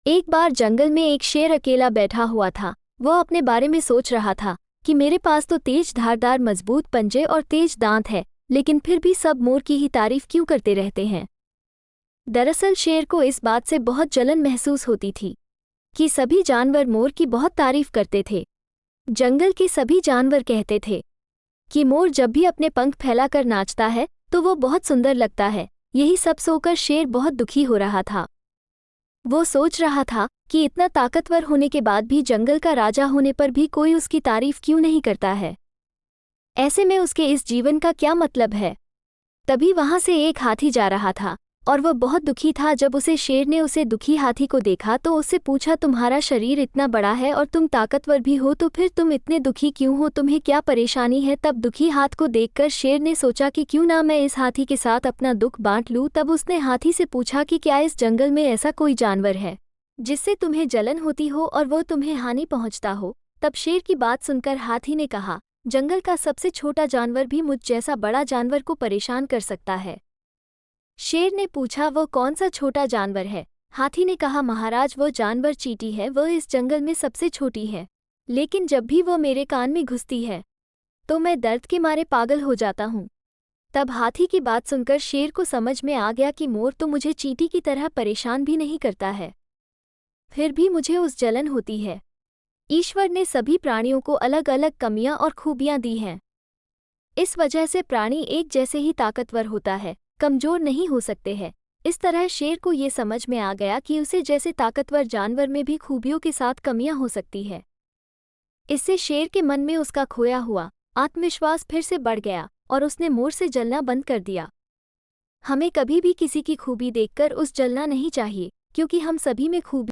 एक बार जंगल में एक शेर अकेला बैठा हुआ था। वह अपने बारे में सोच रहा था कि मेरे पास तो तेज धारदार मजबूत पंजे और तेज दांत है, लेकिन फिर भी सब मोर की ही तारीफ क्यों करते रहते हैं। दरअसल शेर को इस बात से बहुत जलन महसूस होती थी कि सभी जानवर मोर की बहुत तारीफ करते थे। जंगल के सभी जानवर कहते थे कि मोर जब भी अपने पंख फैलाकर नाचता है तो वो बहुत सुंदर लगता है। यही सब सोचकर शेर बहुत दुखी हो रहा था। वो सोच रहा था कि इतना ताकतवर होने के बाद भी जंगल का राजा होने पर भी कोई उसकी तारीफ क्यों नहीं करता है। ऐसे में उसके इस जीवन का क्या मतलब है। तभी वहां से एक हाथी जा रहा था और वह बहुत दुखी था। जब उसे शेर ने उसे दुखी हाथी को देखा तो उससे पूछा, तुम्हारा शरीर इतना बड़ा है और तुम ताकतवर भी हो, तो फिर तुम इतने दुखी क्यों हो, तुम्हें क्या परेशानी है। तब दुखी हाथ को देखकर शेर ने सोचा कि क्यों ना मैं इस हाथी के साथ अपना दुख बांट लूं। तब उसने हाथी से पूछा कि क्या इस जंगल में ऐसा कोई जानवर है जिससे तुम्हें जलन होती हो और वो तुम्हें हानि पहुंचता हो। तब शेर की बात सुनकर हाथी ने कहा, जंगल का सबसे छोटा जानवर भी मुझ जैसा बड़ा जानवर को परेशान कर सकता है। शेर ने पूछा, वो कौन सा छोटा जानवर है। हाथी ने कहा, महाराज वो जानवर चींटी है, वह इस जंगल में सबसे छोटी है, लेकिन जब भी वो मेरे कान में घुसती है तो मैं दर्द के मारे पागल हो जाता हूँ। तब हाथी की बात सुनकर शेर को समझ में आ गया कि मोर तो मुझे चींटी की तरह परेशान भी नहीं करता है, फिर भी मुझे उस जलन होती है। ईश्वर ने सभी प्राणियों को अलग अलग कमियां और खूबियां दी हैं। इस वजह से प्राणी एक जैसे ही ताकतवर होता है, कमजोर नहीं हो सकते हैं। इस तरह शेर को ये समझ में आ गया कि उसे जैसे ताकतवर जानवर में भी खूबियों के साथ कमियां हो सकती है। इससे शेर के मन में उसका खोया हुआ आत्मविश्वास फिर से बढ़ गया और उसने मोर से जलना बंद कर दिया। हमें कभी भी किसी की खूबी देखकर उस जलना नहीं चाहिए, क्योंकि हम सभी में खूबी